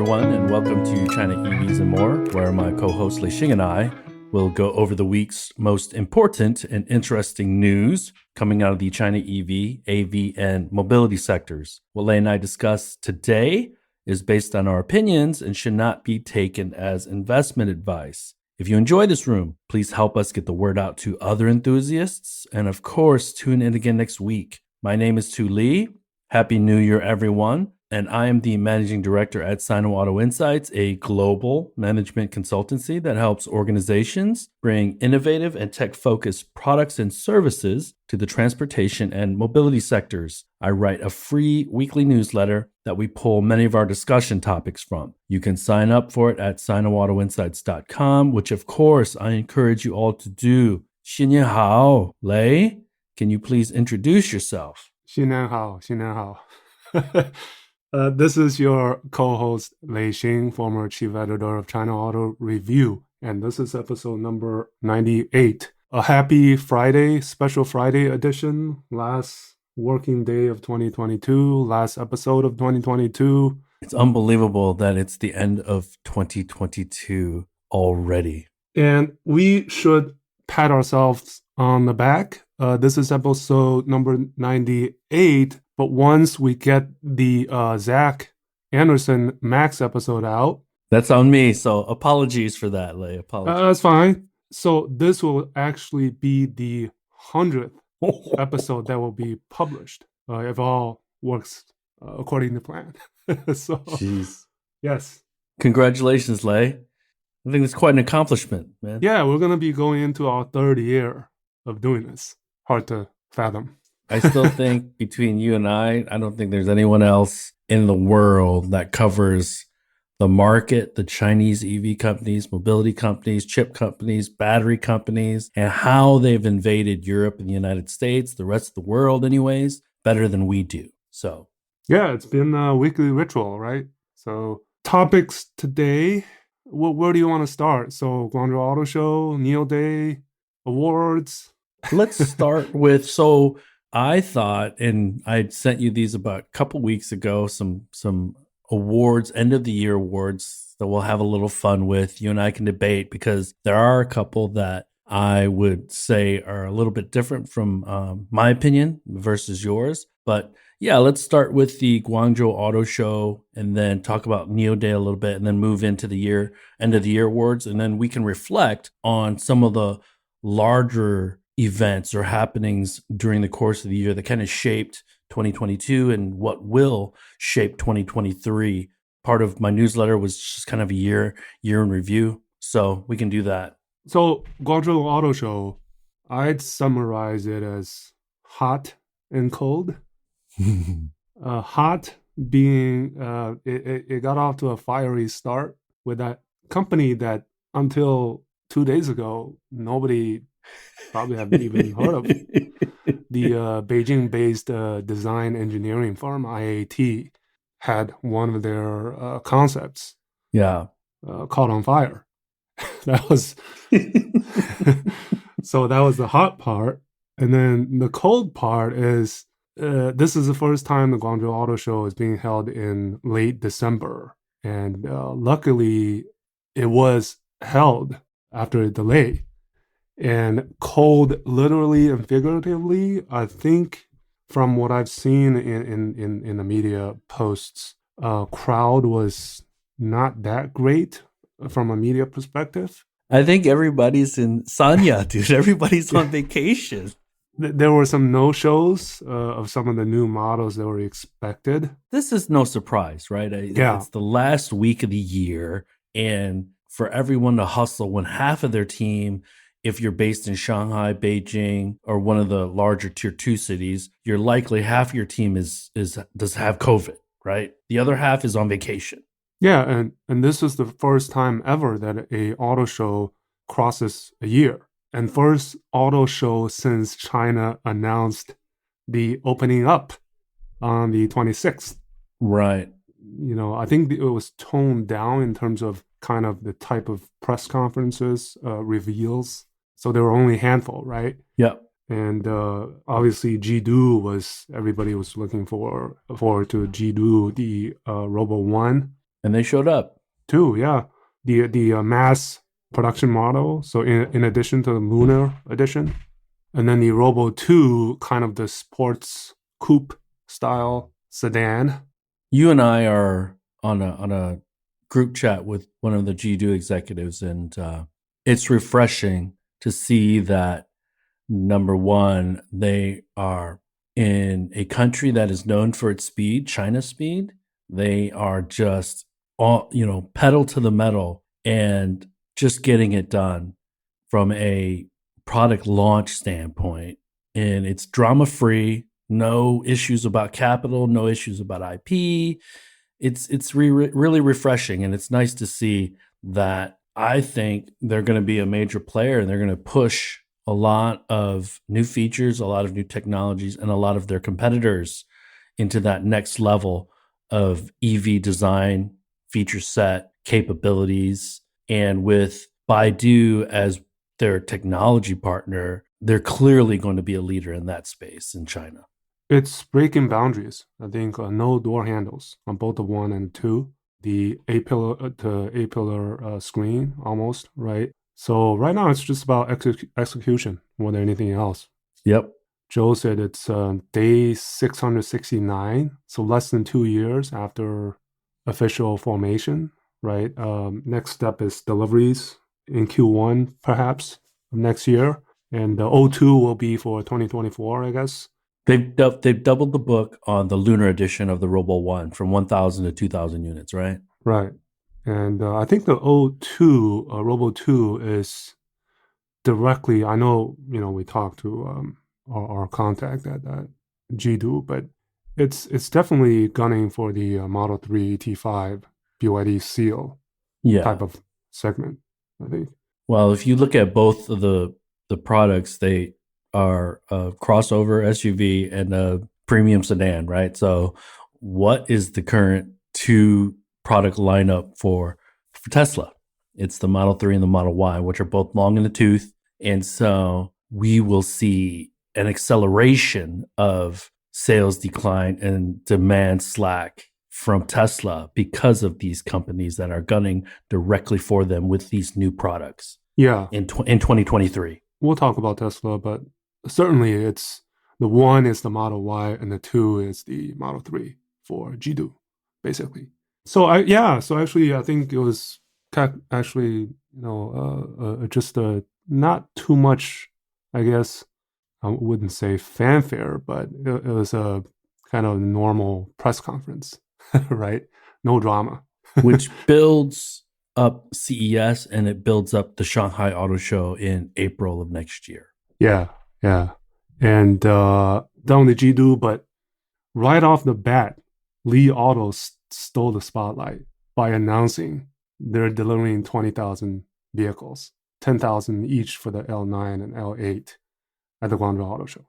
everyone, and welcome to China EVs and More, where my co-host Lei Xing and I will go over the week's most important and interesting news coming out of the China EV, AV, and mobility sectors. What Lei and I discuss today is based on our opinions and should not be taken as investment advice. If you enjoy this room, please help us get the word out to other enthusiasts, and of course, tune in again next week. My name is Tu Li. Happy New Year, everyone. And I am the managing director at Sino Auto Insights, a global management consultancy that helps organizations bring innovative and tech-focused products and services to the transportation and mobility sectors. I write a free weekly newsletter that we pull many of our discussion topics from. You can sign up for it at sinoautoinsights.com, which of course I encourage you all to do. 新年好, Lei, can you please introduce yourself? 新年好, 新年好. This is your co-host Lei Xing, former chief editor of China Auto Review, and this is episode number 98. A happy Friday, special Friday edition, last working day of 2022, last episode of 2022. It's unbelievable that it's the end of 2022 already. And we should pat ourselves on the back. This is episode number 98. But once we get the Zach Anderson Max episode out... That's on me, so apologies for that, Lei. Apologies. That's fine. So this will actually be the 100th episode that will be published, if all works according to plan. So, jeez. Yes. Congratulations, Lei. I think it's quite an accomplishment, man. Yeah, we're going to be going into our third year of doing this. Hard to fathom. I still think between you and I don't think there's anyone else in the world that covers the market, the Chinese EV companies, mobility companies, chip companies, battery companies, and how they've invaded Europe and the United States, the rest of the world anyways, better than we do. So, yeah, it's been a weekly ritual, right? So topics today, where do you want to start? So Guangzhou Auto Show, NIO Day, awards. Let's start with, so I thought, and I sent you these about a couple weeks ago, some awards, end of the year awards that we'll have a little fun with. You and I can debate because there are a couple that I would say are a little bit different from my opinion versus yours. But yeah, let's start with the Guangzhou Auto Show and then talk about NIO Day a little bit and then move into the end of the year awards. And then we can reflect on some of the larger events or happenings during the course of the year that kind of shaped 2022 and what will shape 2023. Part of my newsletter was just kind of a year in review. So we can do that. So Guangzhou Auto Show, I'd summarize it as hot and cold. Hot being, it got off to a fiery start with that company that until 2 days ago, nobody probably haven't even heard of. The Beijing-based design engineering firm, IAT, had one of their concepts caught on fire. That was so that was the hot part. And then the cold part is this is the first time the Guangzhou Auto Show is being held in late December. And luckily, it was held after a delay. And cold, literally and figuratively, I think from what I've seen in the media posts, crowd was not that great from a media perspective. I think everybody's in Sanya, dude. Everybody's on vacation. There were some no-shows of some of the new models that were expected. This is no surprise, right? Yeah. It's the last week of the year, and for everyone to hustle when half of their team, if you're based in Shanghai, Beijing, or one of the larger tier 2 cities, you're likely half of your team does have COVID, right? The other half is on vacation. Yeah, and this is the first time ever that a auto show crosses a year. And first auto show since China announced the opening up on the 26th. Right. You know, I think it was toned down in terms of kind of the type of press conferences, reveals. So there were only a handful, right? Yeah. And obviously everybody was looking forward to Jidu, the Robo One. And they showed up. Too. Yeah, the mass production model. So in addition to the Lunar edition, and then the Robo 2, kind of the sports coupe style sedan. You and I are on a group chat with one of the G2 executives, and it's refreshing to see that number one, they are in a country that is known for its speed, China's speed. They are just all, pedal to the metal and just getting it done from a product launch standpoint. And it's drama free, no issues about capital, no issues about IP. It's really refreshing, and it's nice to see that. I think they're going to be a major player, and they're going to push a lot of new features, a lot of new technologies, and a lot of their competitors into that next level of EV design, feature set, capabilities. And with Baidu as their technology partner, they're clearly going to be a leader in that space in China. It's breaking boundaries. I think no door handles on both the 1 and 2. The A pillar screen almost, right? So right now it's just about execution more than anything else. Yep. Joe said it's day 669, so less than 2 years after official formation, right? Next step is deliveries in Q1, perhaps, of next year. And the O2 will be for 2024, I guess. They've doubled the book on the lunar edition of the Robo One from 1,000 to 2,000 units, right? Right. And I think the O2, Robo 2 is directly, I know, we talked to our contact at Jidu, but it's definitely gunning for the Model 3 T5 BYD seal Yeah. type of segment, I think. Well, if you look at both of the products, they are a crossover SUV and a premium sedan, right? So, what is the current two product lineup for Tesla? It's the Model 3 and the Model Y, which are both long in the tooth. And so we will see an acceleration of sales decline and demand slack from Tesla because of these companies that are gunning directly for them with these new products. Yeah. In 2023. We'll talk about Tesla, but certainly it's the 1 is the Model Y and the 2 is the Model 3 for Jidu, basically. So actually I think it was actually, just not too much, I guess, I wouldn't say fanfare, but it was a kind of normal press conference, right? No drama. Which builds up CES and it builds up the Shanghai Auto Show in April of next year. Yeah. And down the Jidu, but right off the bat, Li Auto stole the spotlight by announcing they're delivering 20,000 vehicles, 10,000 each for the L9 and L8 at the Guangzhou Auto Show.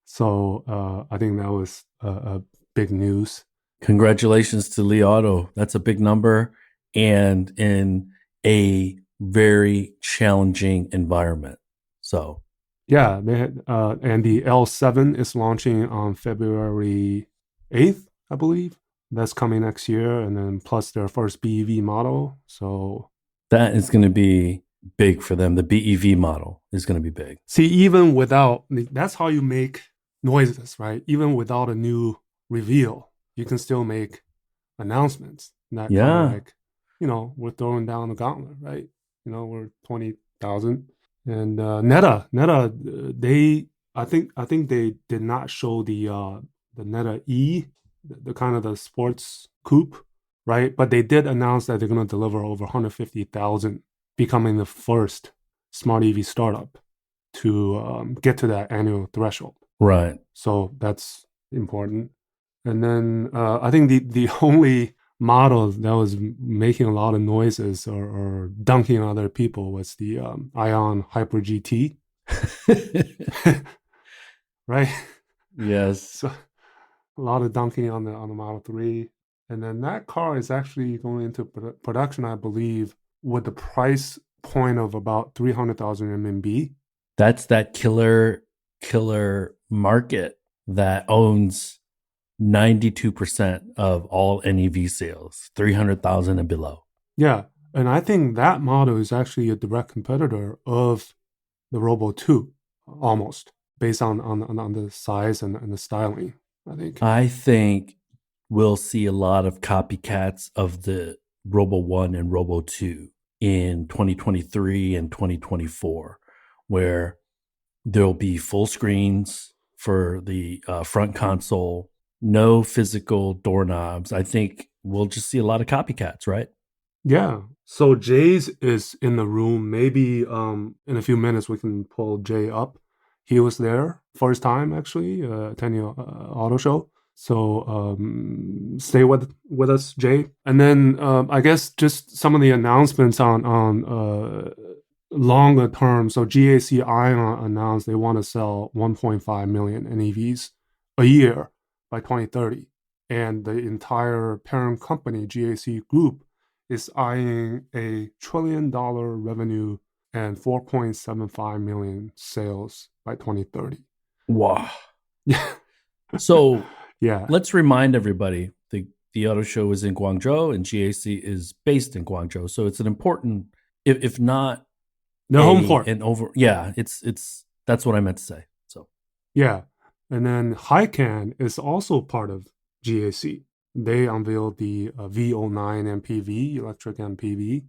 So I think that was a big news. Congratulations to Li Auto. That's a big number and in a very challenging environment. So yeah, they had, and the L7 is launching on February 8th, I believe. That's coming next year, and then plus their first BEV model. So that is going to be big for them. The BEV model is going to be big. See, even without, that's how you make noises, right? Even without a new reveal, you can still make announcements. That kind of like, we're throwing down the gauntlet, right? We're 20,000. And Neta, I think they did not show the Neta E, the kind of the sports coupe, right? But they did announce that they're going to deliver over 150,000, becoming the first smart EV startup to get to that annual threshold. Right. So that's important. And then I think the only model that was making a lot of noises or dunking on other people was the Ion Hyper GT. Right? Yes. So a lot of dunking on the Model 3. And then that car is actually going into production, I believe, with the price point of about 300,000 RMB. That's that killer market that owns 92% of all NEV sales, 300,000 and below. Yeah, and I think that model is actually a direct competitor of the Robo 2, almost, based on the size and the styling, I think. I think we'll see a lot of copycats of the Robo 1 and Robo 2 in 2023 and 2024, where there'll be full screens for the front console, no physical doorknobs. I think we'll just see a lot of copycats, right? Yeah. So Jay's is in the room. Maybe in a few minutes we can pull Jay up. He was there first time actually, attending auto show. So stay with us, Jay. And then I guess just some of the announcements on longer term. So GAC Ion announced they want to sell 1.5 million NEVs a year by 2030, and the entire parent company GAC Group is eyeing a $1 trillion revenue and 4.75 million sales by 2030. Wow. Yeah. So Yeah. let's remind everybody the auto show is in Guangzhou and GAC is based in Guangzhou. So it's an important, if not The home port. an over, yeah, it's that's what I meant to say. So Yeah. And then Hycan is also part of GAC. They unveiled the V09 MPV, electric MPV.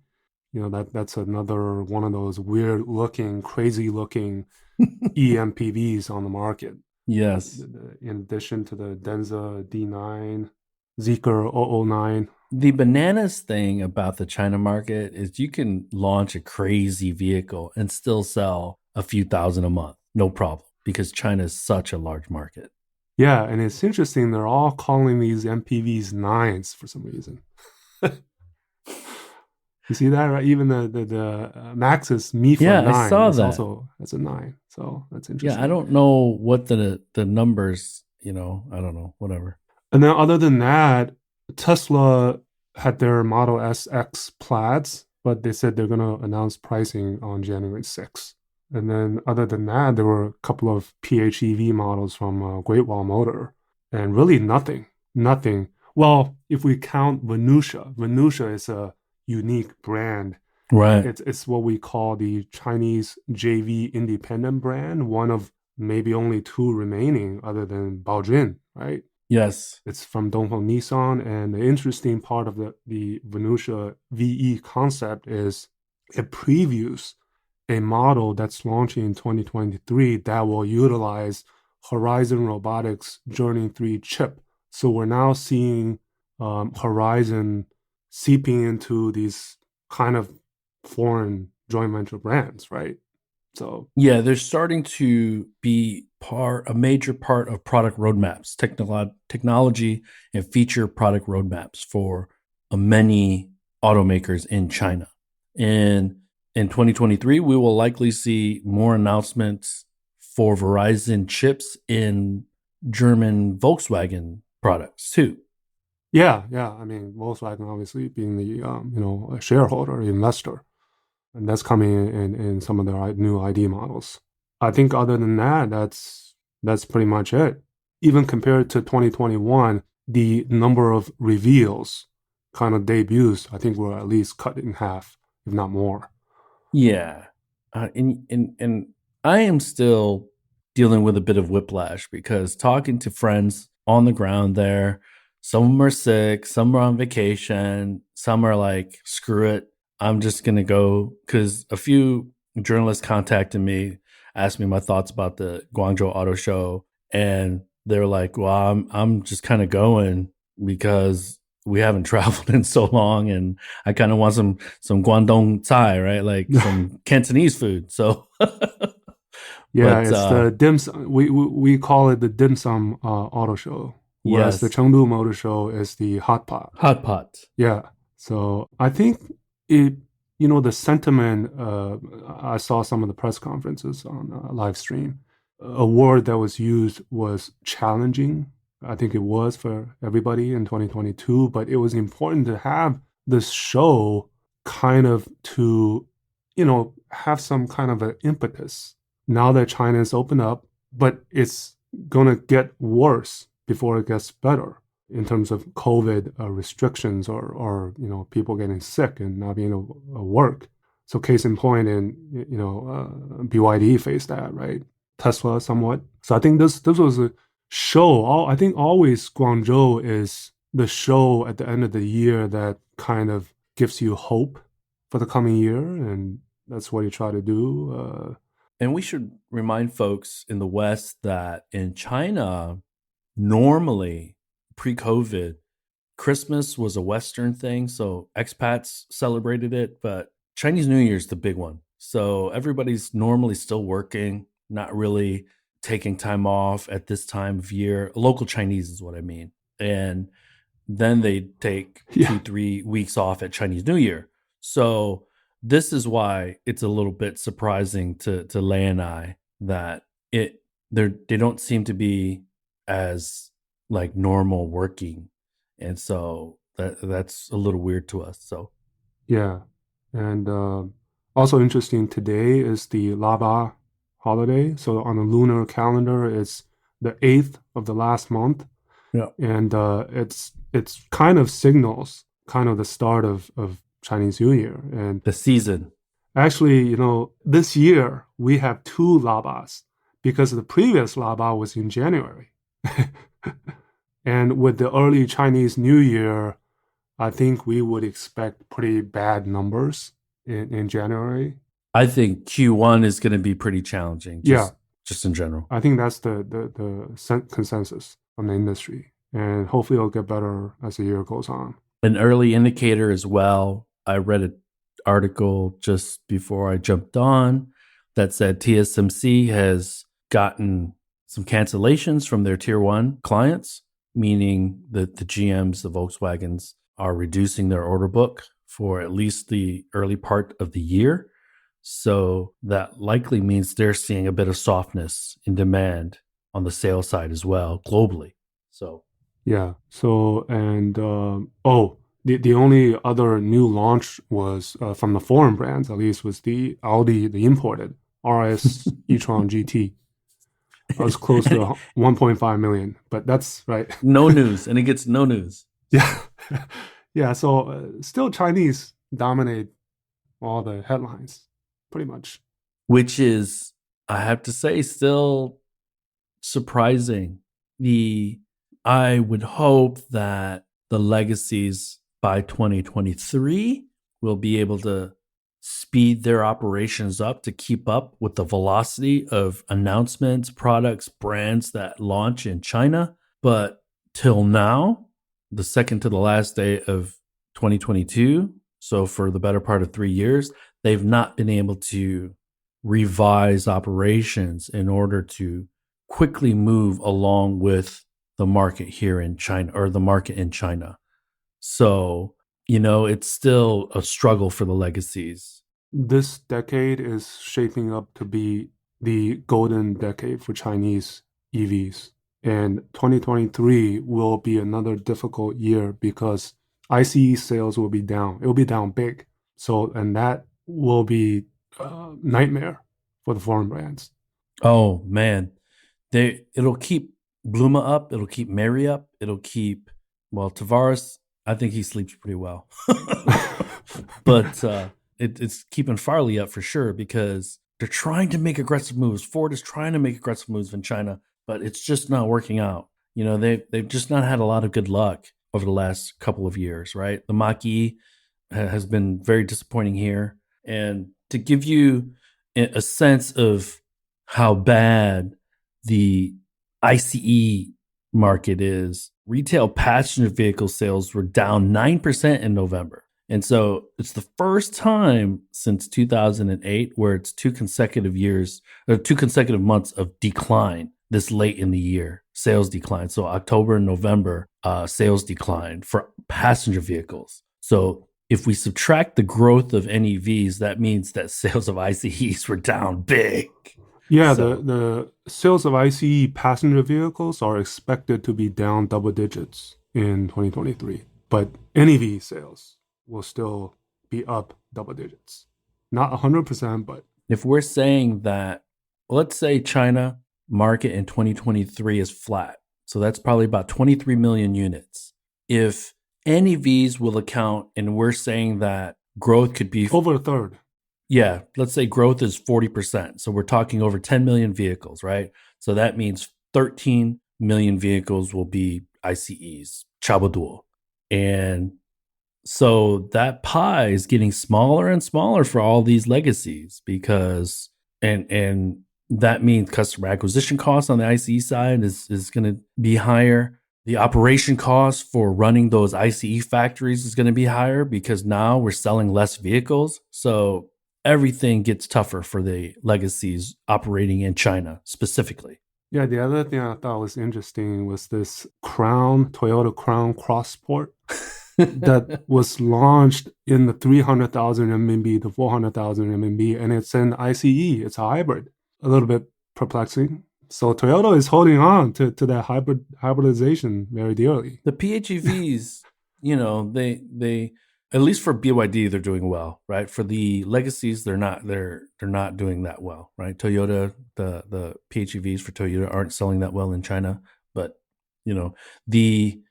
You know, that's another one of those weird looking, crazy looking eMPVs on the market. yes, In addition to the Denza D9, Zeekr 009. the bananas thing about the China market is you can launch a crazy vehicle and still sell a few thousand a month, no problem, because China is such a large market. Yeah, and it's interesting. They're all calling these MPVs nines for some reason. You see that, right? Even the Maxus Mifa Yeah, I 9 saw is that. also that's a 9. So that's Yeah, I interesting. don't know what the numbers, I don't know, whatever. And then other than that, Tesla had their Model S X Plaids, but they said they're going to announce pricing on January 6th. And then other than that, there were a couple of PHEV models from Great Wall Motor, and really nothing. Well, if we count Venucia is a unique brand. Right. It's what we call the Chinese JV independent brand, one of maybe only two remaining other than Baojun, right? Yes. It's from Dongfeng Nissan, and the interesting part of the Venucia VE concept is it previews a model that's launching in 2023 that will utilize Horizon Robotics Journey 3 chip. So we're now seeing Horizon seeping into these kind of foreign joint venture brands, right? So Yeah, they're starting to be a major part of product roadmaps, technology and feature product roadmaps for many automakers in China. And in 2023, we will likely see more announcements for Verizon chips in German Volkswagen products too. yeah. I mean, Volkswagen obviously being the a shareholder, investor, and that's coming in some of their new ID models. I think other than that, that's pretty much it. Even compared to 2021, the number of reveals, kind of debuts, I think were at least cut in half, if not more. Yeah, and I am still dealing with a bit of whiplash because talking to friends on the ground there, some of them are sick, some are on vacation, some are like, screw it, I'm just gonna go, because a few journalists contacted me, asked me my thoughts about the Guangzhou Auto Show, and they're like, well, I'm just kind of going because we haven't traveled in so long, and I kind of want some Guangdong Thai, right? Like some Cantonese food. So, Yeah, but it's the dim sum. We call it the dim sum auto show, whereas the yes, Chengdu Motor Show is the hot pot. hot pot. Yeah. So I think it, the sentiment, I saw some of the press conferences on live stream. A word that was used was challenging. I think it was for everybody in 2022, but it was important to have this show kind of to, have some kind of an impetus now that China's opened up, but it's going to get worse before it gets better in terms of COVID restrictions or people getting sick and not being able to work. So case in point, BYD faced that, right? Tesla somewhat. So I think this was a show. I think always Guangzhou is the show at the end of the year that kind of gives you hope for the coming year, and that's what you try to do. And we should remind folks in the West that in China, normally pre-COVID, Christmas was a Western thing, so expats celebrated it, but Chinese New Year is the big one. So everybody's normally still working, not really taking time off at this time of year. Local Chinese is what I mean. And then they take Yeah. 2-3 weeks off at Chinese New Year. So this is why it's a little bit surprising to Lei and I that they don't seem to be as like normal working, and so that's a little weird to us. So Yeah. And also interesting today is the Laba holiday. So on the lunar calendar, it's the 8th of the last month. yeah, And it's kind of signals kind of the start of Chinese New Year. And the season. actually, this year we have two Labas because the previous Laba was in January. And with the early Chinese New Year, I think we would expect pretty bad numbers in January. I think Q1 is going to be pretty challenging. Just in general. I think that's the consensus from the industry, and hopefully it'll get better as the year goes on. An early indicator as well. I read an article just before I jumped on that said TSMC has gotten some cancellations from their tier one clients, meaning that the GMs, the Volkswagens, are reducing their order book for at least the early part of the year. So that likely means they're seeing a bit of softness in demand on the sales side as well, globally. So yeah. So and the only other new launch was from the foreign brands, at least, was the Audi, the imported RS e-tron GT. I was close to 1.5 million, but that's right. No news, and it gets no news. Yeah. Yeah. So still Chinese dominate all the headlines, pretty much. Which is, I have to say, still surprising. I would hope that the legacies by 2023 will be able to speed their operations up to keep up with the velocity of announcements, products, brands that launch in China. But till now, the second to the last day of 2022, so for the better part of 3 years, they've not been able to revise operations in order to quickly move along with the market here in China, or the market in China. So, it's still a struggle for the legacies. This decade is shaping up to be the golden decade for Chinese EVs. And 2023 will be another difficult year because ICE sales will be down. It will be down big. So, and that will be a nightmare for the foreign brands. Oh man, it'll keep Bluma up. It'll keep Mary up. It'll keep Tavares. I think he sleeps pretty well, but it's keeping Farley up for sure because they're trying to make aggressive moves. Ford is trying to make aggressive moves in China, but it's just not working out. They've just not had a lot of good luck over the last couple of years, right? The Mach-E has been very disappointing here. And to give you a sense of how bad the ICE market is, retail passenger vehicle sales were down 9% in November. And so it's the first time since 2008 where it's 2 consecutive months of decline this late in the year, sales decline. So October and November, sales decline for passenger vehicles. So if we subtract the growth of NEVs, that means that sales of ICEs were down big. Yeah, the sales of ICE passenger vehicles are expected to be down double digits in 2023, but NEV sales will still be up double digits. Not 100%, but if we're saying that, let's say China market in 2023 is flat, So that's probably about 23 million units. If NEVs will account, and we're saying that growth could be over a third. yeah, let's say growth is 40%. So we're talking over 10 million vehicles, right? So that means 13 million vehicles will be ICEs, Chabaduo. And so that pie is getting smaller and smaller for all these legacies because and that means customer acquisition costs on the ICE side is going to be higher. The operation cost for running those ICE factories is going to be higher because now we're selling less vehicles. So everything gets tougher for the legacies operating in China specifically. Yeah, the other thing I thought was interesting was this Toyota Crown Cross Sport that was launched in the 300,000 RMB to 400,000 RMB, and it's an ICE, it's a hybrid. A little bit perplexing. So Toyota is holding on to that hybridization very dearly. The PHEVs, they at least for BYD they're doing well, right? For the legacies, they're not doing that well, right? Toyota, the PHEVs for Toyota aren't selling that well in China, but the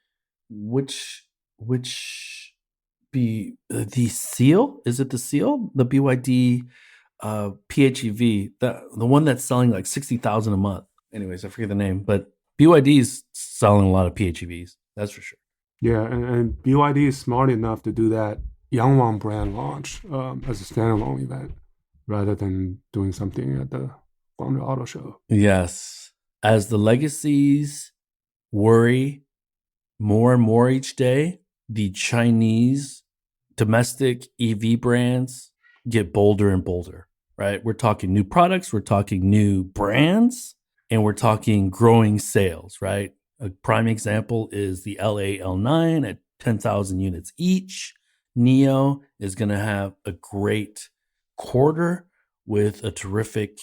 which be the Seal, is it the Seal, the BYD PHEV, the one that's selling like 60,000 a month. Anyways, I forget the name, but BYD is selling a lot of PHEVs. That's for sure. Yeah, and BYD is smart enough to do that Yangwang brand launch as a standalone event rather than doing something at the Guangzhou Auto Show. Yes. As the legacies worry more and more each day, the Chinese domestic EV brands get bolder and bolder, right? We're talking new products, we're talking new brands, and we're talking growing sales, right? A prime example is the LA L9 at 10,000 units each. NIO is going to have a great quarter with a terrific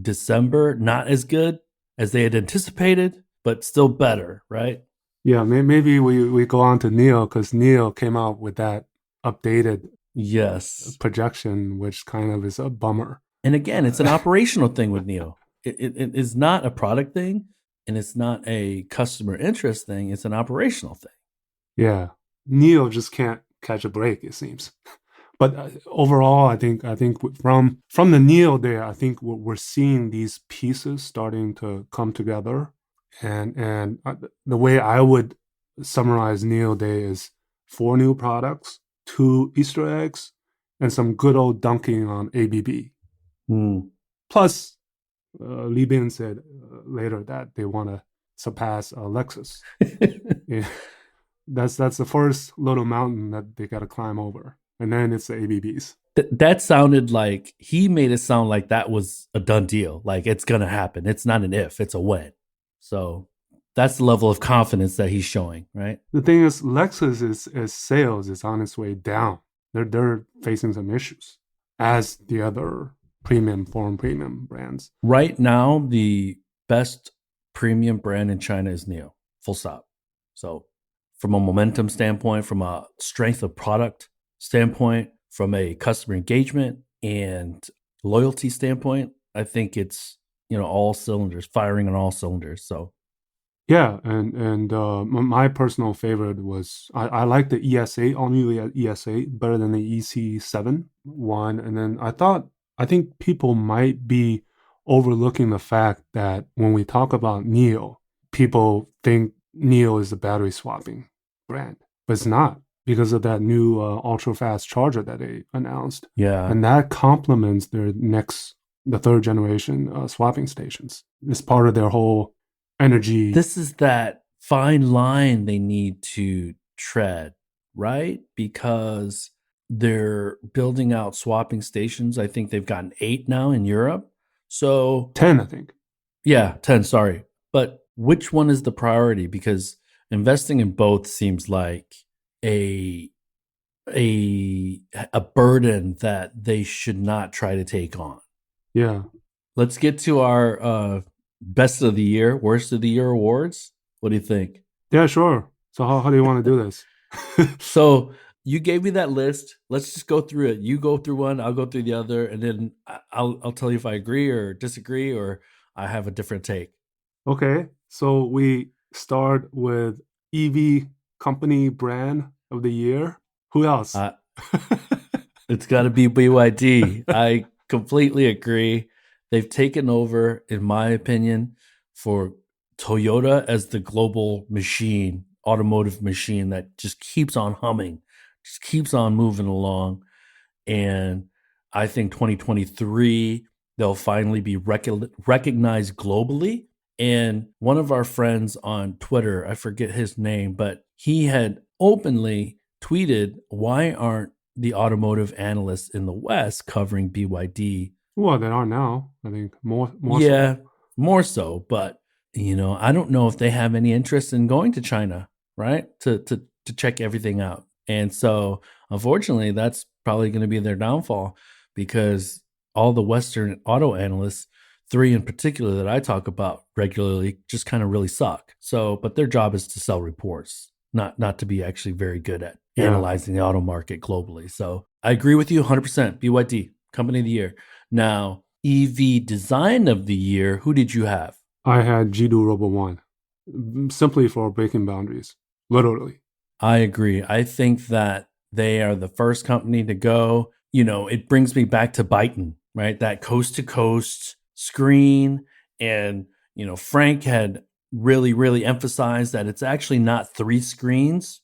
December. Not as good as they had anticipated, but still better, right? Yeah, maybe we go on to NIO because NIO came out with that updated Yes. projection, which kind of is a bummer. And again, it's an operational thing with NIO. It is not a product thing, and it's not a customer interest thing. It's an operational thing. Yeah, NIO just can't catch a break, it seems. But overall, I think from the NIO there, I think we're seeing these pieces starting to come together. And the way I would summarize NIO Day is 4 new products, 2 Easter eggs, and some good old dunking on ABB. Plus, Li Bin said later that they want to surpass Lexus. Yeah. That's the first little mountain that they got to climb over, and then it's the ABBs. That sounded like he made it sound like that was a done deal. Like it's gonna happen. It's not an if, it's a when. So that's the level of confidence that he's showing, right? The thing is, Lexus is sales is on its way down. They're facing some issues, as the other foreign premium brands. Right now, the best premium brand in China is NIO. Full stop. So from a momentum standpoint, from a strength of product standpoint, from a customer engagement and loyalty standpoint, I think it's all cylinders, firing on all cylinders. So yeah, and my personal favorite was I like the ES8, all new ES8 better than the EC7 one, and then I think people might be overlooking the fact that when we talk about NIO, people think NIO is a battery swapping brand, but it's not because of that new ultra fast charger that they announced. Yeah, and that complements the 3rd generation swapping stations. It's part of their whole energy. This is that fine line they need to tread, right? Because they're building out swapping stations. I think they've gotten 8 now in Europe. So 10, I think. Yeah, 10, sorry. But which one is the priority? Because investing in both seems like a burden that they should not try to take on. Yeah. Let's get to our best of the year, worst of the year awards. What do you think? Yeah, sure. So how do you want to do this? So you gave me that list. Let's just go through it. You go through one, I'll go through the other, and then I'll tell you if I agree or disagree or I have a different take. Okay. So we start with EV company brand of the year. Who else? Uh, it's got to be BYD. I completely agree. They've taken over, in my opinion, for Toyota as the global machine, automotive machine that just keeps on humming, just keeps on moving along. And I think 2023, they'll finally be recognized globally. And one of our friends on Twitter, I forget his name, but he had openly tweeted, why aren't the automotive analysts in the West covering BYD? Well, they are now. I think more so. Yeah, more so, but I don't know if they have any interest in going to China, right? To check everything out. And so, unfortunately, that's probably going to be their downfall because all the Western auto analysts, three in particular that I talk about regularly, just kind of really suck. So, but their job is to sell reports, not to be actually very good at Yeah, analyzing the auto market globally. So, I agree with you 100%. BYD, company of the year. Now, EV design of the year, who did you have? I had Jidu Robo One, simply for breaking boundaries, literally. I agree. I think that they are the first company to go. It brings me back to Byton, right? That coast to coast screen. And, Frank had really, really emphasized that it's actually not three screens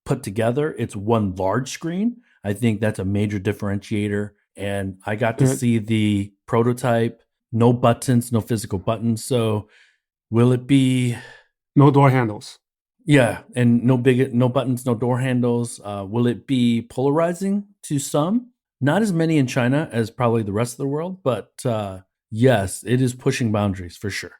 put together, it's one large screen. I think that's a major differentiator. And I got to And see the prototype, no buttons, no physical buttons. So will it be? no door handles. Yeah, and no buttons, no door handles. Will it be polarizing to some? Not as many in China as probably the rest of the world, but yes, it is pushing boundaries for sure.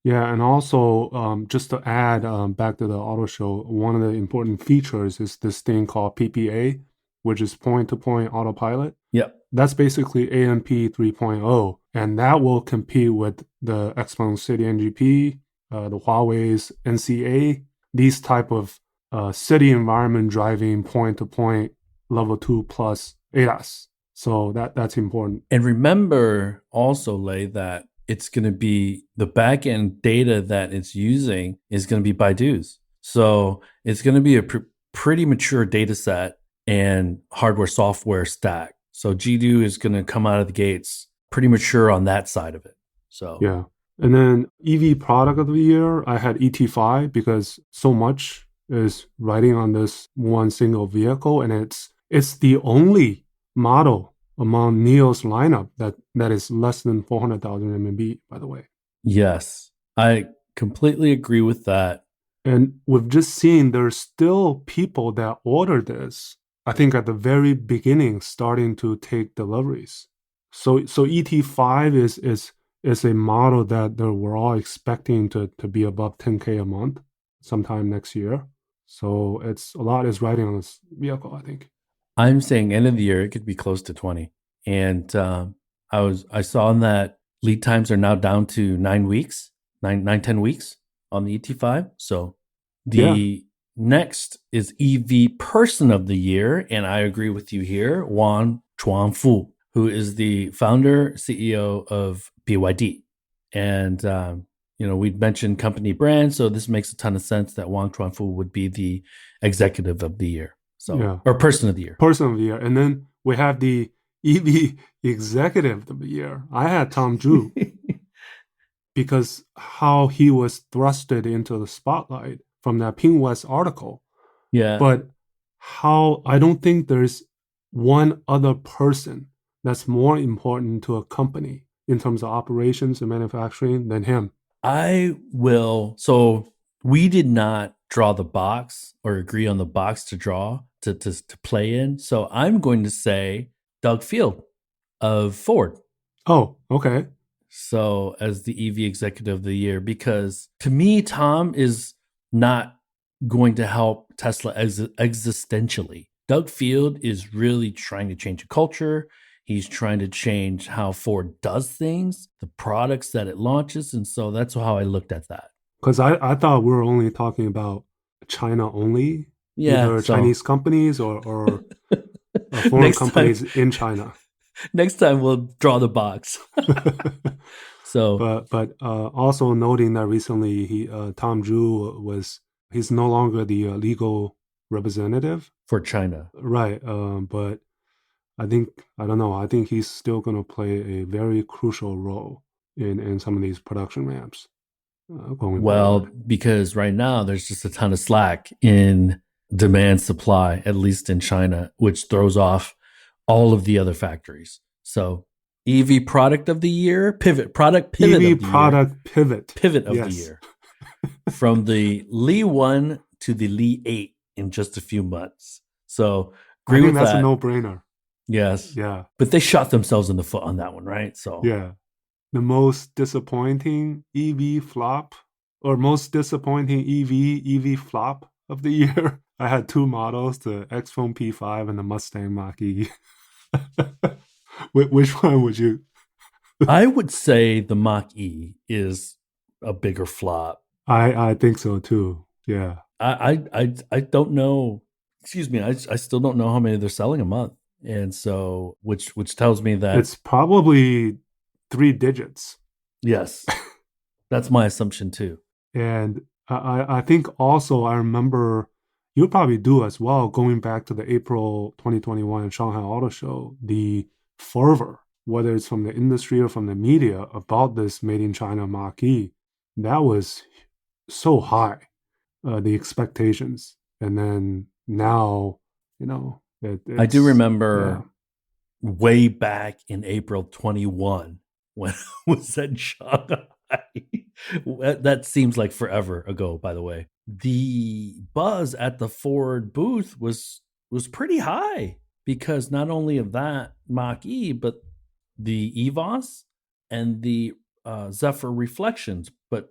Yeah, and also just to add back to the auto show, one of the important features is this thing called PPA, which is point-to-point autopilot. Yep. That's basically AMP 3.0, and that will compete with the Xpeng City NGP, the Huawei's NCA, these type of city environment driving point-to-point level 2 plus ADAS. So that's important. And remember also, Lei, that it's going to be the back end data that it's using is going to be Baidu's. So it's going to be a pretty mature data set and hardware software stack. So Jidu is going to come out of the gates pretty mature on that side of it. So Yeah. And then EV product of the year, I had ET5 because so much is riding on this one single vehicle, and it's the only model among NIO's lineup that is less than 400,000 RMB, by the way. yes, I completely agree with that. And we've just seen there's still people that order this, I think at the very beginning, starting to take deliveries. So ET5 is a model that we're all expecting to be above 10K a month sometime next year. So it's a lot is riding on this vehicle, I think. I'm saying end of the year it could be close to 20. And I saw that lead times are now down to 9 weeks, 10 weeks on the ET5. So Yeah. the next is EV person of the year, and I agree with you here, Wang Chuanfu, who is the founder CEO of BYD. And we'd mentioned company brand, so this makes a ton of sense that Wang Chuanfu would be the executive of the year. So, Yeah. or person of the year. Person of the year. And then we have the EV executive of the year. I had Tom Zhu because how he was thrusted into the spotlight from that Ping West article. Yeah. But how I don't think there's one other person that's more important to a company in terms of operations and manufacturing than him. I will. So we did not draw the box or agree on the box to draw to play in. So I'm going to say Doug Field of Ford. Oh, okay. So as the EV executive of the year, because to me, Tom is not going to help Tesla existentially. Doug Field is really trying to change a culture. He's trying to change how Ford does things, the products that it launches. And so that's how I looked at that. Because I thought we were only talking about China only, Yeah. either So Chinese companies or foreign next time, companies in China. next time we'll draw the box. So but also noting that recently Tom Zhu he's no longer the legal representative, for China. right? But I think I don't know. I think he's still going to play a very crucial role in some of these production ramps going Well, forward. because right now there's just a ton of slack in demand supply, at least in China, which throws off all of the other factories. So EV product of the year, pivot EV of the year, product pivot. pivot of the Yes. year from the Li 1 to the Li 8 in just a few months. So I agree think with that's a that. no-brainer. Yes. Yeah. But they shot themselves in the foot on that one, right? So Yeah. The most disappointing EV flop or most disappointing EV flop of the year. I had two models, the Xphone P5 and the Mustang Mach-E. Which one would you? I would say the Mach E is a bigger flop. I think so too. Yeah. I don't know. Excuse me. I still don't know how many they're selling a month, and so which tells me that It's probably three digits. yes, that's my assumption too. And I think also I remember you probably do as well, going back to the April 2021 Shanghai Auto Show, the fervor, whether it's from the industry or from the media about this made in China Mach-E, that was so high, the expectations. And then now, I do yeah, remember way back in April 21 when I was at Shanghai. That seems like forever ago, by the way. The buzz at the Ford booth was pretty high because not only of that Mach E, but the EVOS and the Zephyr Reflections, but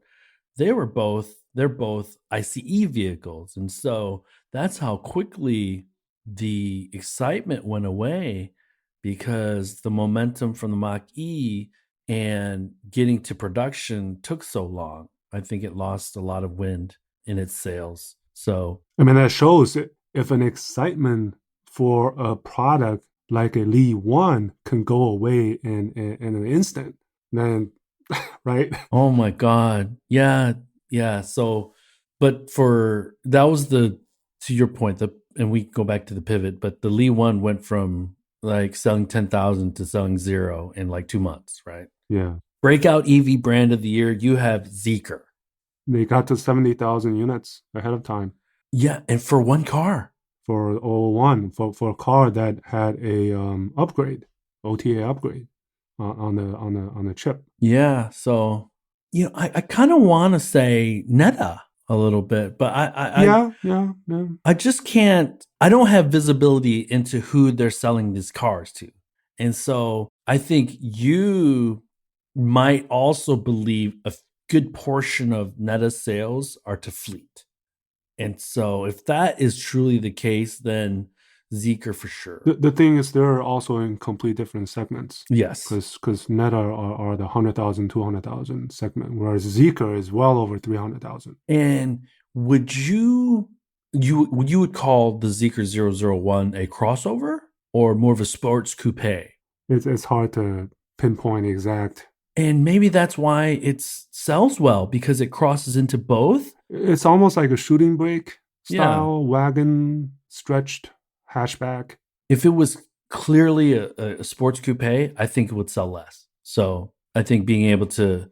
they're both ICE vehicles, and so that's how quickly the excitement went away because the momentum from the Mach E and getting to production took so long. I think it lost a lot of wind in its sails. So, I mean, that shows if an excitement for a product like a Lee One can go away in an instant, then, right? oh my God. Yeah. Yeah. So, but for that was to your point, and we go back to the pivot, but the Lee one went from like selling 10,000 to selling zero in like 2 months, right? Yeah. Breakout EV brand of the year, you have Zeekr. They got to 70,000 units ahead of time Yeah. And for one car. for O one for a car that had a upgrade, OTA upgrade on the chip. Yeah. So, I kind of want to say Netta a little bit, but Yeah, yeah, yeah. I just can't, I don't have visibility into who they're selling these cars to. And so I think you might also believe a good portion of Netta sales are to fleet. And so if that is truly the case, then Zeekr for sure. The thing is, they're also in complete different segments. Yes. Because Neta are the 100,000, 200,000 segment, whereas Zeekr is well over 300,000. And would you would call the Zeekr 001 a crossover or more of a sports coupe? It's hard to pinpoint exact. And maybe that's why it sells well because it crosses into both. It's almost like a shooting brake Yeah. style wagon stretched hatchback. If it was clearly a sports coupe, I think it would sell less. So I think being able to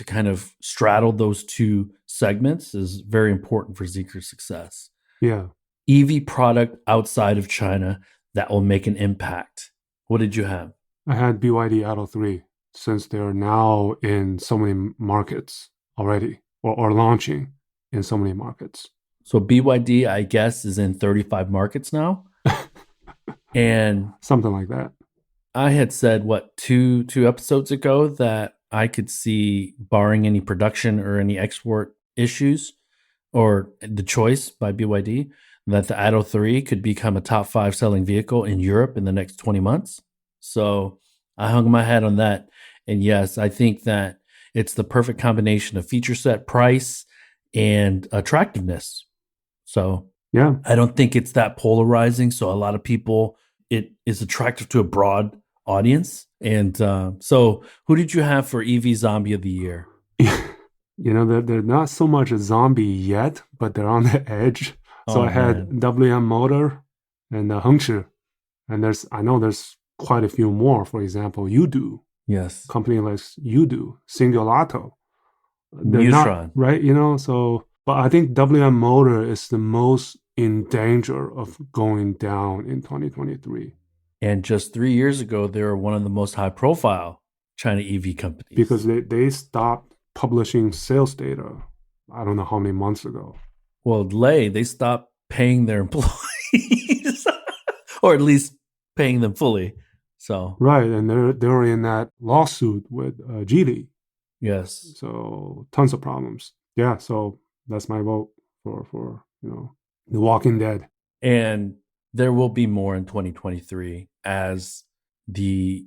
kind of straddle those two segments is very important for Zeekr's success. Yeah. EV product outside of China that will make an impact. What did you have? I had BYD Atto 3 since they're now in so many markets already or launching in so many markets. So BYD, I guess, is in 35 markets now. And Something like that. I had said what two episodes ago that I could see, barring any production or any export issues, or the choice by BYD, that the Atto 3 could become a top 5 selling vehicle in Europe in the next 20 months. So I hung my hat on that. And yes, I think that it's the perfect combination of feature set, price, and attractiveness. So Yeah. I don't think it's that polarizing. So a lot of people, it is attractive to a broad audience. And so, who did you have for EV Zombie of the Year? They're not so much a zombie yet, but they're on the edge. So Oh I man, had WM Motor and Hengchi, and I know there's quite a few more. For example, Udo, yes, company like Udo, Singulato. They're not Neutron, right, so but I think WM Motor is the most in danger of going down in 2023 and just 3 years ago, they were one of the most high-profile China EV because companies. they stopped publishing sales data. I don't know how many months ago. Well, they stopped paying their employees, or at least paying them fully. So Right, and they're in that lawsuit with Geely, yes, so tons of problems. Yeah, so that's my vote for The Walking Dead. and there will be more in 2023 as the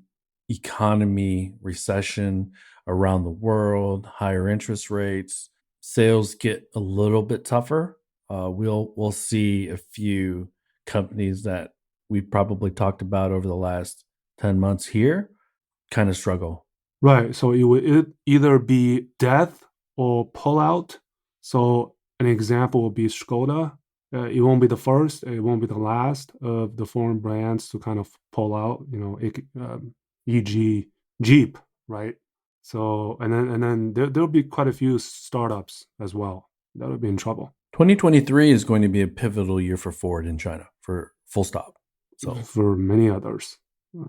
economy, recession around the world, higher interest rates, sales get a little bit tougher. We'll see a few companies that we probably talked about over the last 10 months here kind of struggle. Right, so it would either be death or pullout. So an example would be Skoda. It won't be the first, it won't be the last of the foreign brands to kind of pull out. E.g. Jeep, right? So and then there'll be quite a few startups as well that'll be in trouble 2023 is going to be a pivotal year for Ford in China for full stop. So, for many others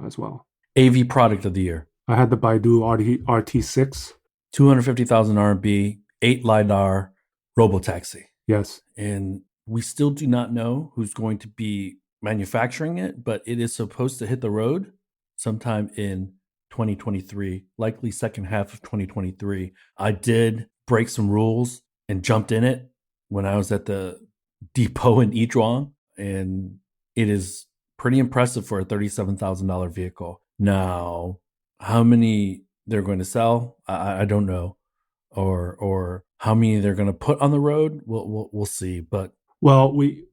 as well. AV product of the year. I had the Baidu RT6. 250,000 RMB, 8 LiDAR robotaxi. Yes. And we still do not know who's going to be manufacturing it, but it is supposed to hit the road sometime in 2023, likely second half of 2023. I did break some rules and jumped in it when I was at the depot in Yizhuang, and it is pretty impressive for a $37,000 vehicle. Now, how many they're going to sell, I don't know, or how many they're going to put on the road. We'll see. But Well, we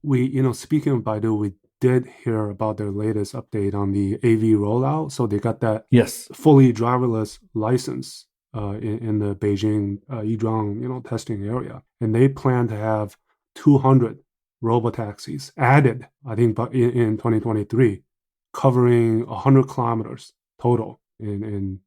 speaking of Baidu, we did hear about their latest update on the AV rollout. So they got that yes, fully driverless license in the Beijing Yizhuang testing area, and they plan to have 200 robotaxis added, I think, but in 2023, covering 100 kilometers total in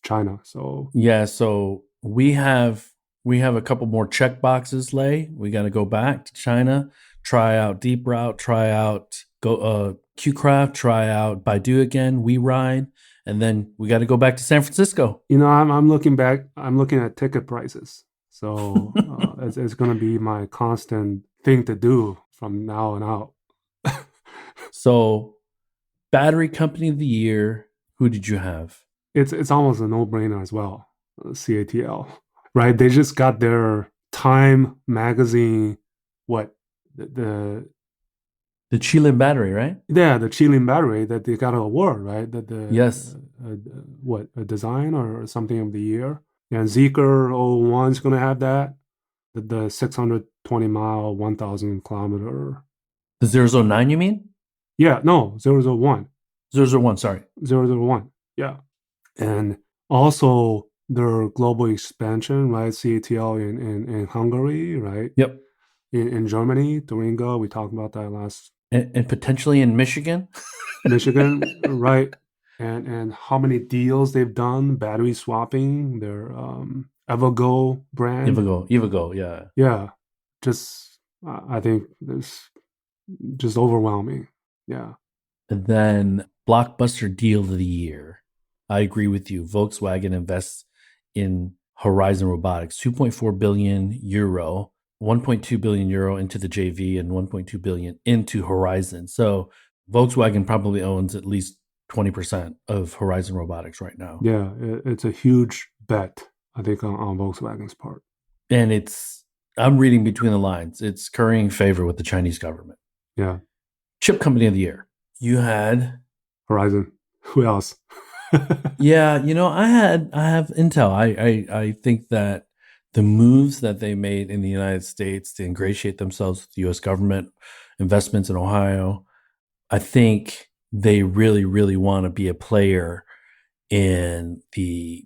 China. So yeah. So we have a couple more check boxes lay. We got to go back to China, try out Deep Route, try out go QCraft, try out Baidu again, We Ride, and then we got to go back to San Francisco. I'm looking back. I'm looking at ticket prices. So it's going to be my constant thing to do from now on out. So battery company of the year, who did you have? It's almost a no-brainer as well. CATL, right? They just got their Time magazine. What the The Chilean battery, right? yeah, the Chilean battery that they got an award, right? That the Yes. what a design or something of the year. And Zeekr 01 is going to have that. The 620-mile, 1,000-kilometer. The 009, you mean? Yeah, no, 001. 001, sorry. 001. Yeah. And also their global expansion, right? CATL in Hungary, right? Yep. In Germany, Thuringia, we talked about that last. And potentially in Michigan. Michigan, right? And how many deals they've done, battery swapping, their Evergo brand. Evago, yeah. Yeah, just I think there's just overwhelming. Yeah. And then blockbuster deal of the year. I agree with you. Volkswagen invests in Horizon Robotics, 2.4 billion euro, 1.2 billion euro into the JV and 1.2 billion into Horizon. So Volkswagen probably owns at least 20% of Horizon Robotics right now. Yeah, it's a huge bet, I think, on Volkswagen's part. And I'm reading between the lines. It's currying favor with the Chinese government. Yeah. Chip company of the year. You had Horizon. Who else? Yeah, I have Intel. I think that the moves that they made in the United States to ingratiate themselves with the US government, investments in Ohio, I think they really, really want to be a player in the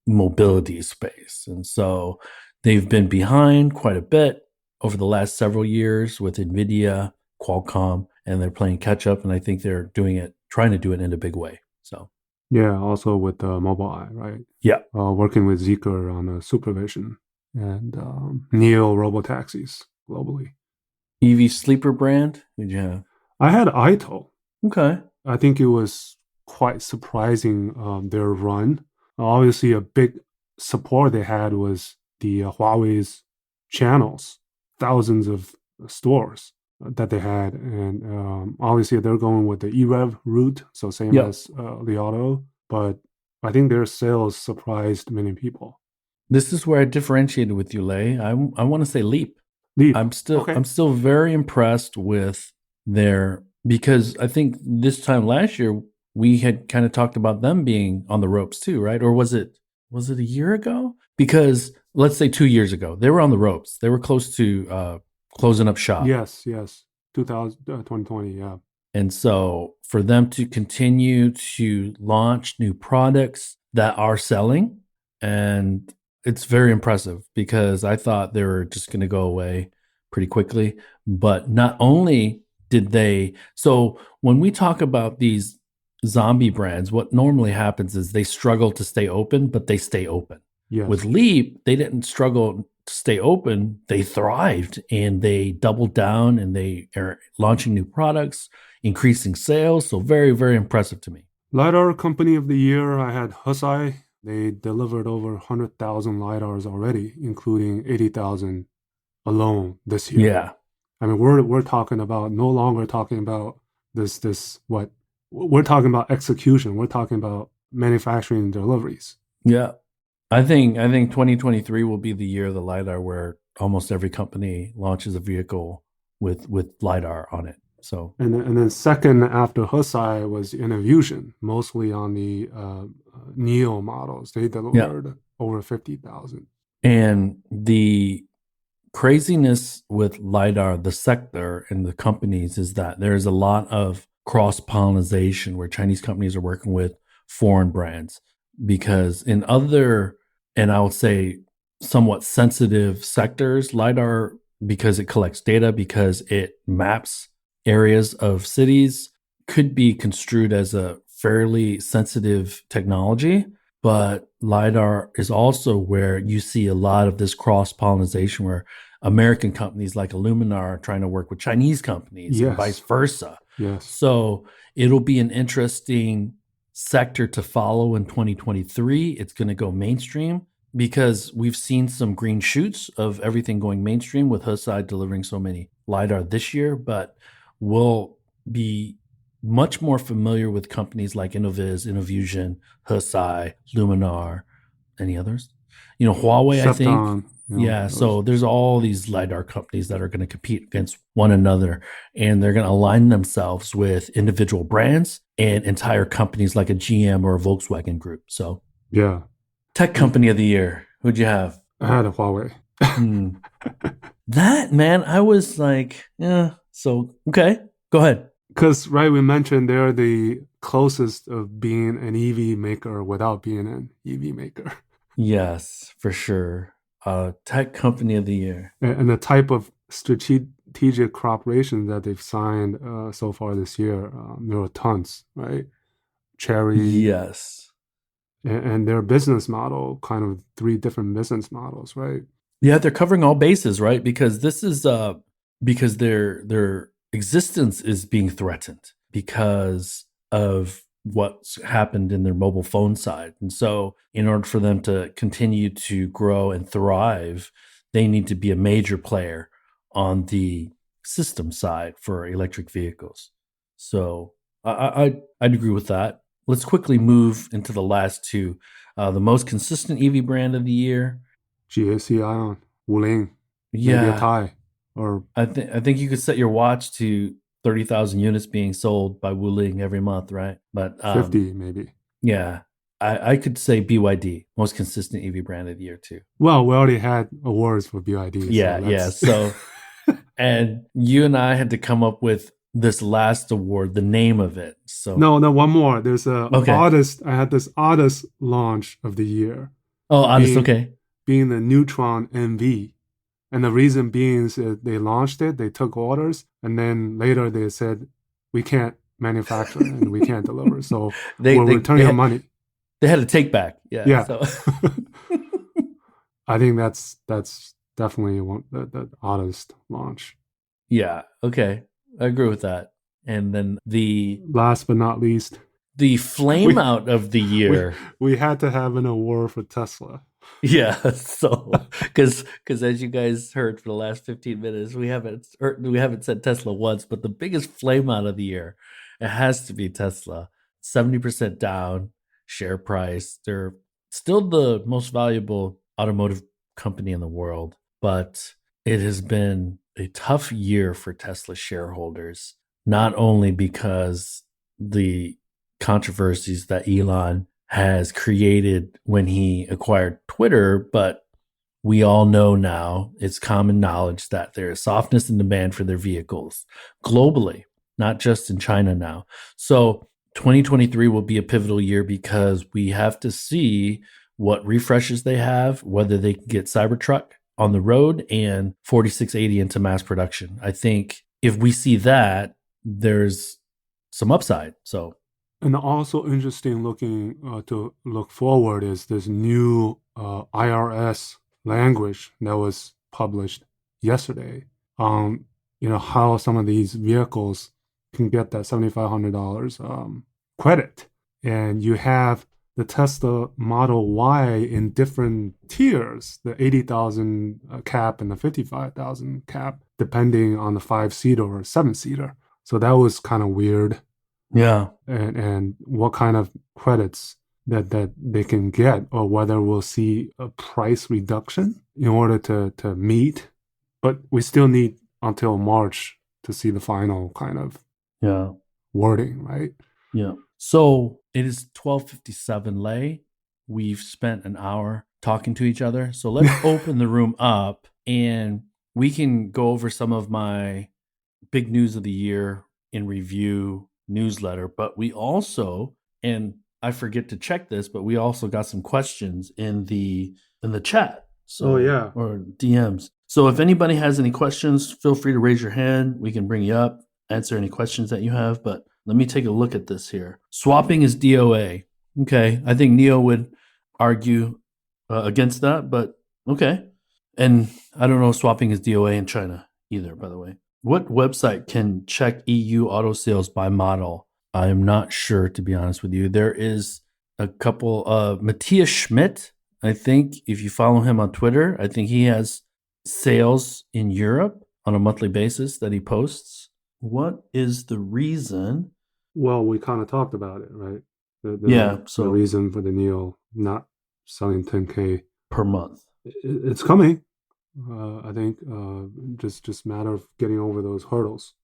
mobility space. And so they've been behind quite a bit over the last several years with NVIDIA, Qualcomm, and they're playing catch up. And I think they're trying to do it in a big way. So, Yeah, also with Mobileye, right? yeah. Working with Zeekr on supervision and NIO robotaxis globally. EV sleeper brand? Did you have? I had Ito. Okay. I think it was quite surprising their run. Obviously, a big support they had was the Huawei's channels, thousands of stores that they had, and obviously they're going with the EREV route, so same Yep. as Li Auto. But I think their sales surprised many people. This is where I differentiated with you, Lei. I want to say Leap. Leap, I'm still okay, I'm still very impressed with their because I think this time last year we had kind of talked about them being on the ropes too, right? Or was it a year ago? Because let's say 2 years ago, they were on the ropes. They were close to closing up shop. yes, yes, 2020, yeah, And so for them to continue to launch new products that are selling, and it's very impressive because I thought they were just going to go away pretty quickly. But not only did they, so when we talk about these zombie brands, what normally happens is they struggle to stay open, but they stay open. With yes. Leap, they didn't struggle to stay open. They thrived and they doubled down and they are launching new products, increasing sales. So very, very impressive to me. LiDAR company of the year, I had Hesai. They delivered over 100,000 LiDARs already, including 80,000 alone this year. Yeah. I mean, we're talking about no longer talking about this what we're talking about execution. We're talking about manufacturing deliveries. Yeah. I think 2023 will be the year of the LiDAR where almost every company launches a vehicle with LiDAR on it. So And then second after Hesai was Innovusion, mostly on the NIO models. They yeah. delivered over 50,000. And the craziness with LiDAR, the sector and the companies is that there's a lot of cross pollination where Chinese companies are working with foreign brands because in other, and I would say somewhat sensitive sectors, LiDAR, because it collects data, because it maps areas of cities, could be construed as a fairly sensitive technology. But LiDAR is also where you see a lot of this cross pollination where American companies like Illumina are trying to work with Chinese companies and vice Yes, versa. yes. So it'll be an interesting sector to follow in 2023. It's going to go mainstream because we've seen some green shoots of everything going mainstream with Hesai delivering so many LiDAR this year, but we'll be much more familiar with companies like Innoviz, Innovusion, Hesai, Luminar, any others? Huawei, I think. Septon, Yeah, those. so there's all these LiDAR companies that are going to compete against one another, and they're going to align themselves with individual brands and entire companies like a GM or a Volkswagen group. So, Yeah. tech And company of the year, who'd you have? I had a Huawei. Hmm. That, man, I was like, yeah, so, okay, go ahead. Because, right, we mentioned they're the closest of being an EV maker without being an EV maker. Yes, for sure. Tech company of the year. And the type of strategic cooperation that they've signed so far this year, there are tons, right? Cherry Yes. and their business model, kind of three different business models, right? Yeah, they're covering all bases, right? Because this is because their existence is being threatened because of what's happened in their mobile phone side. And so in order for them to continue to grow and thrive, they need to be a major player on the system side for electric vehicles. So I'd agree with that. Let's quickly move into the last two. The most consistent EV brand of the year. GAC Ion, Wuling, maybe a Yeah, tie or I think you could set your watch to 30,000 units being sold by Wuling every month, right? But 50 maybe. yeah, I could say BYD, most consistent EV brand of the year too. Well, we already had awards for BID, so Yeah, yeah. let's So, and you and I had to come up with this last award, the name of it. So No, one more. There's a okay. oddest. I had this oddest launch of the year Oh, honest. being Okay. being the Neutron NV. And the reason being is that they launched it, they took orders, and then later they said, we can't manufacture and we can't deliver. So They we're they they returning our had, money. they had a take back. Yeah. Yeah. So I think that's definitely the oddest launch. yeah. Okay. I agree with that. And then Last but not least, the flame we out of the we year. we had to have an award for Tesla. Yeah, so because as you guys heard for the last 15 minutes, we haven't said Tesla once, but the biggest flame out of the year, it has to be Tesla. 70% down share price. They're still the most valuable automotive company in the world, but it has been a tough year for Tesla shareholders, not only because the controversies that Elon has created when he acquired Twitter, but we all know now, it's common knowledge that there is softness in demand for their vehicles globally, not just in China now. So 2023 will be a pivotal year because we have to see what refreshes they have, whether they can get Cybertruck on the road and 4680 into mass production. I think if we see that, there's some upside. So And also interesting looking to look forward is this new IRS language that was published yesterday on how some of these vehicles can get that $7,500 credit, and you have the Tesla Model Y in different tiers, the 80,000 cap and the 55,000 cap, depending on the 5-seater or 7-seater. So that was kind of weird. yeah, And what kind of credits that they can get, or whether we'll see a price reduction in order to meet. But we still need until March to see the final kind of yeah. wording, right? Yeah. So it is 12:57, Lay. We've spent an hour talking to each other. So let's open the room up and we can go over some of my big news of the year in review newsletter. But we also, and I forget to check this, but we also got some questions in the chat. So Oh, yeah. or DMs. So if anybody has any questions, feel free to raise your hand. We can bring you up, answer any questions that you have. But let me take a look at this here. Swapping is DOA. Okay. I think NIO would argue against that, but okay. And I don't know if swapping is DOA in China either, by the way. What website can check EU auto sales by model? I am not sure, to be honest with you. There is a couple, Matthias Schmidt, I think, if you follow him on Twitter, I think he has sales in Europe on a monthly basis that he posts. What is the reason? Well, we kind of talked about it, right? Yeah, The so reason for the NIO not selling 10K. per month. It's coming. I think just matter of getting over those hurdles.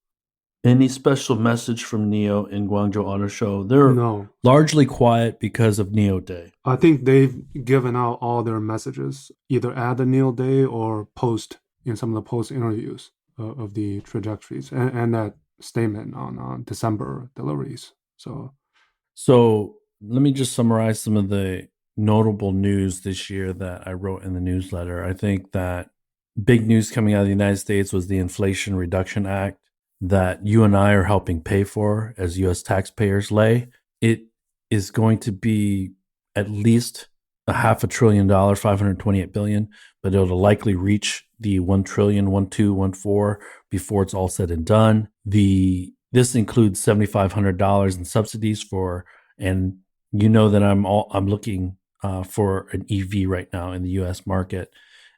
Any special message from NIO in Guangzhou Auto Show? They're No, largely quiet because of NIO Day. I think they've given out all their messages either at the NIO Day or post in some of the post interviews of the trajectories and that statement on December deliveries. So let me just summarize some of the notable news this year that I wrote in the newsletter. I think that big news coming out of the United States was the Inflation Reduction Act that you and I are helping pay for as U.S. taxpayers. Lay. It is going to be at least a $500 billion, $528 billion, but it'll likely reach the 1 trillion, 1.2, 1.4 before it's all said and done. This includes $7,500 in subsidies for, and you know that I'm looking for an EV right now in the U.S. market,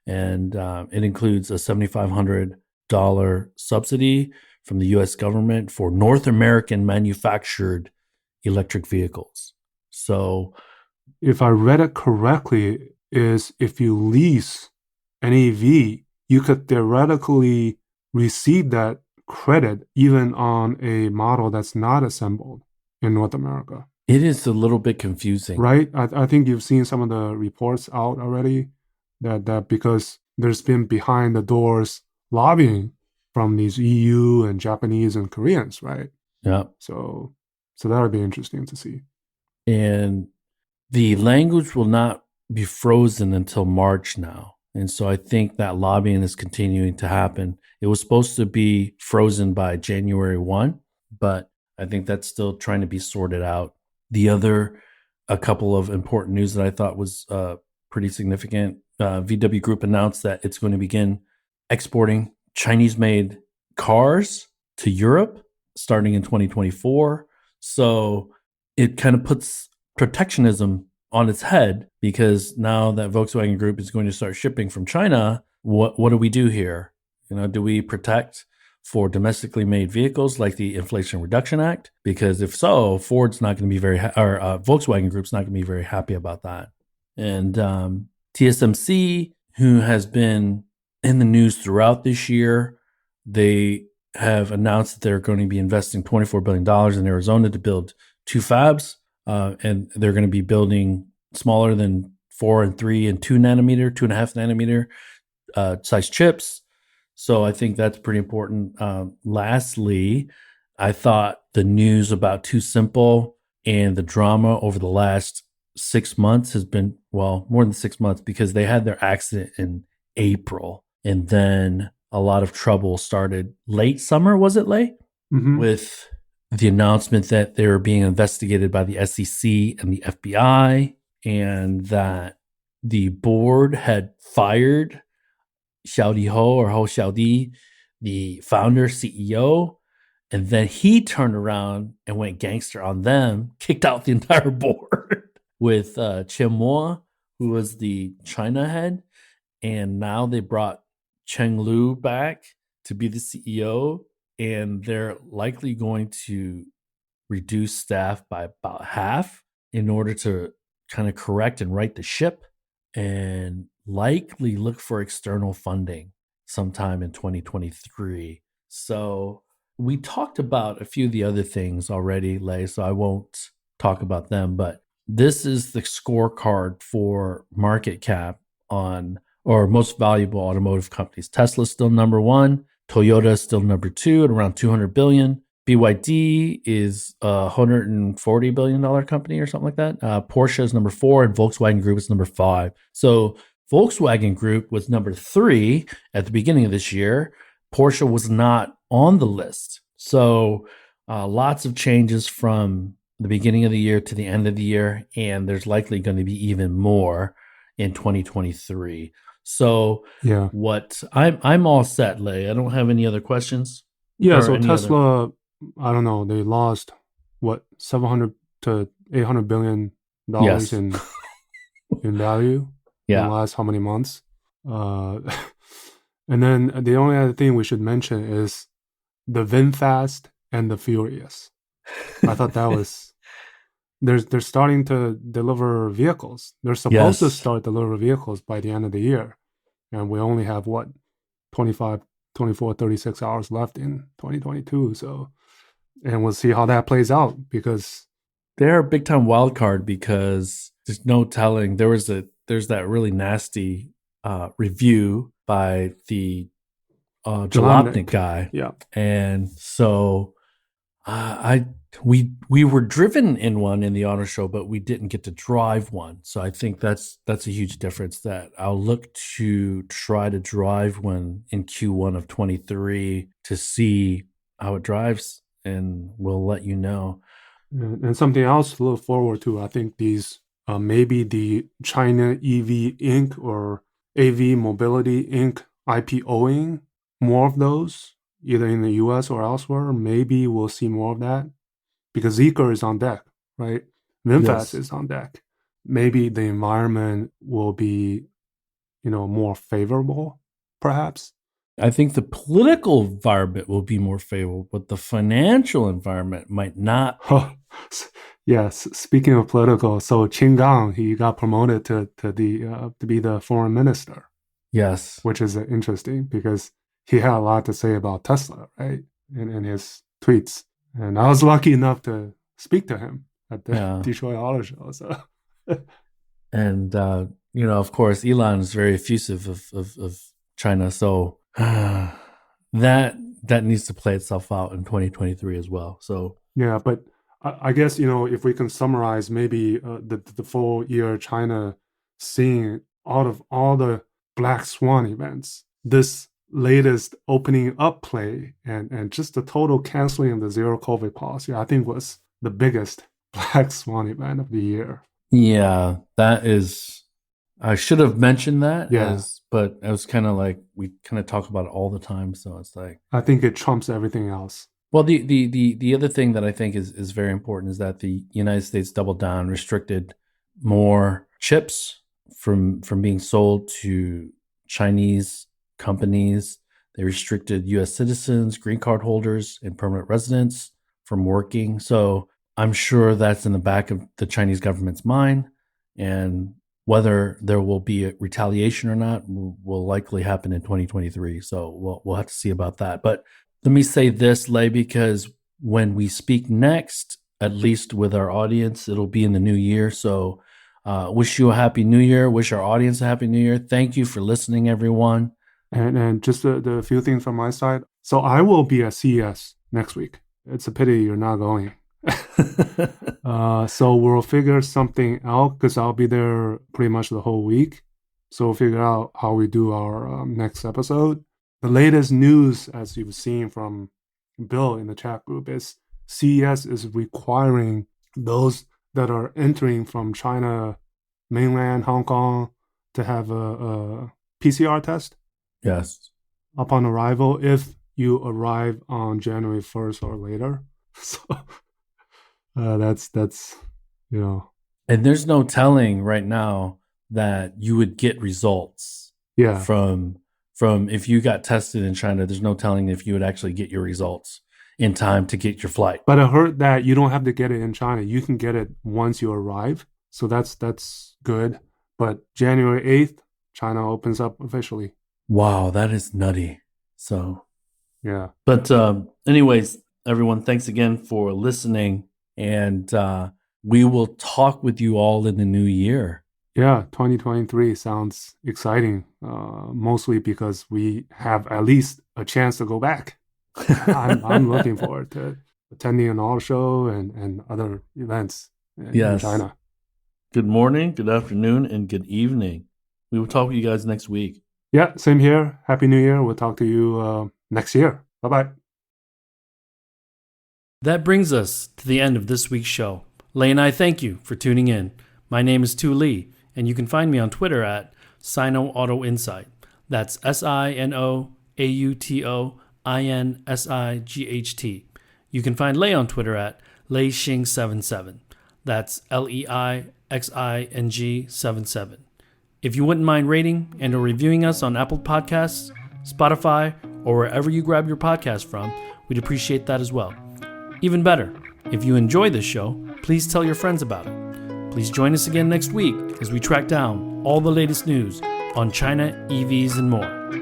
and it includes a $7,500 subsidy from the U.S. government for North American manufactured electric vehicles. So, if I read it correctly, is if you lease an EV, you could theoretically receive that credit even on a model that's not assembled in North America. it is a little bit confusing. Right? I think you've seen some of the reports out already that because there's been behind the doors lobbying from these EU and Japanese and Koreans, right? Yeah. So that would be interesting to see. And the language will not be frozen until March now. And so I think that lobbying is continuing to happen. It was supposed to be frozen by January 1, but I think that's still trying to be sorted out. The other, a couple of important news that I thought was pretty significant. VW Group announced that it's going to begin exporting Chinese made cars to Europe starting in 2024. So it kind of puts protectionism on its head, because now that Volkswagen Group is going to start shipping from China, what do we do here? Do we protect for domestically made vehicles like the Inflation Reduction Act? Because if so, Ford's not going to be Volkswagen Group's not going to be very happy about that. And TSMC, who has been in the news throughout this year, they have announced that they're going to be investing $24 billion in Arizona to build 2 fabs. And they're going to be building smaller than 4 and 3 and 2.5 nanometer size chips. So I think that's pretty important. Lastly, I thought the news about Too Simple and the drama over the last 6 months has been, well, more than 6 months, because they had their accident in April, and then a lot of trouble started late summer, was it, Lei? Mm-hmm. With the announcement that they were being investigated by the SEC and the FBI, and that the board had fired Xiaodi Ho, or Ho Xiaodi, the founder, CEO, and then he turned around and went gangster on them, kicked out the entire board with Chen Mo, who was the China head, and now they brought Cheng Lu back to be the CEO, and they're likely going to reduce staff by about half in order to kind of correct and right the ship, and likely look for external funding sometime in 2023. So we talked about a few of the other things already, Lei, so I won't talk about them, but this is the scorecard for market cap on, or most valuable automotive companies. Tesla's still number 1. Toyota is still number 2 at around 200 billion. BYD is a $140 billion company or something like that. Porsche is number 4, and Volkswagen Group is number 5. So Volkswagen Group was number 3 at the beginning of this year. Porsche was not on the list. So lots of changes from the beginning of the year to the end of the year, and there's likely going to be even more in 2023. So Yeah. what I'm all set, Lei. I don't have any other questions. Yeah, Or so any Tesla, other. I don't know, they lost what, 700 to 800 billion dollars Yes. in value in the Yeah. last how many months? And then the only other thing we should mention is the VinFast and the Furious. I thought that was they're starting to deliver vehicles. They're supposed to Yes. start deliver vehicles by the end of the year, and we only have what, 25, 24, 36 hours left in 2022. So, and we'll see how that plays out, because They're a big time wild card, because there's no telling. There's that really nasty review by the Jalopnik guy, yeah, and so we were driven in one in the auto show, but we didn't get to drive one. So I think that's a huge difference. That I'll look to try to drive one in Q1 of 23 to see how it drives, and we'll let you know. and something else to look forward to. I think these maybe the China EV Inc. or AV Mobility Inc. IPOing more of those, either in the US or elsewhere. Maybe we'll see more of that, because Zeekr is on deck, right? VinFast Yes. is on deck. Maybe the environment will be, more favorable, perhaps. I think the political environment will be more favorable, but the financial environment might not be. Oh, yes. Speaking of political, so Qin Gang, he got promoted to be the foreign minister, Yes. which is interesting because he had a lot to say about Tesla, right? In his tweets. And I was lucky enough to speak to him at the Detroit Auto Show. So, and of course, Elon is very effusive of China. So that that needs to play itself out in 2023 as well. So Yeah, but I guess, if we can summarize maybe the full year China seeing out of all the Black Swan events, this latest opening up play and just the total canceling of the zero COVID policy, I think was the biggest Black Swan event of the year. yeah, that is. I should have mentioned that, Yeah. but it was kind of like we kind of talk about it all the time. So it's like, I think it trumps everything else. well, the other thing that I think is very important is that the United States doubled down, restricted more chips from being sold to Chinese companies. They restricted U.S. citizens, green card holders, and permanent residents from working. So I'm sure that's in the back of the Chinese government's mind, and whether there will be a retaliation or not will likely happen in 2023. So we'll have to see about that. But let me say this, Lei, because when we speak next, at least with our audience, it'll be in the new year. So wish you a happy new year. Wish our audience a happy new year. Thank you for listening, everyone. And just the few things from my side. So I will be at CES next week. It's a pity you're not going. So we'll figure something out because I'll be there pretty much the whole week. So we'll figure out how we do our next episode. The latest news, as you've seen from Bill in the chat group, is CES is requiring those that are entering from China, mainland, Hong Kong, to have a PCR test. Yes. Upon arrival, if you arrive on January 1st or later. So that's And there's no telling right now that you would get results. Yeah. From if you got tested in China, there's no telling if you would actually get your results in time to get your flight. But I heard that you don't have to get it in China. You can get it once you arrive. So that's good. But January 8th, China opens up officially. Wow, that is nutty. So, yeah. But anyways, everyone, thanks again for listening. And we will talk with you all in the new year. Yeah, 2023 sounds exciting, mostly because we have at least a chance to go back. I'm looking forward to attending an auto show and other events in China. Good morning, good afternoon, and good evening. We will talk with you guys next week. Yeah, same here. Happy New Year. We'll talk to you next year. Bye-bye. That brings us to the end of this week's show. Lei and I thank you for tuning in. My name is Tu Lee, and you can find me on Twitter at Sino Auto Insight. That's SinoAutoInsight. You can find Lei on Twitter at LeiXing77. That's LEIXING77. If you wouldn't mind rating and or reviewing us on Apple Podcasts, Spotify, or wherever you grab your podcast from, we'd appreciate that as well. Even better, if you enjoy this show, please tell your friends about it. Please join us again next week as we track down all the latest news on China, EVs, and more.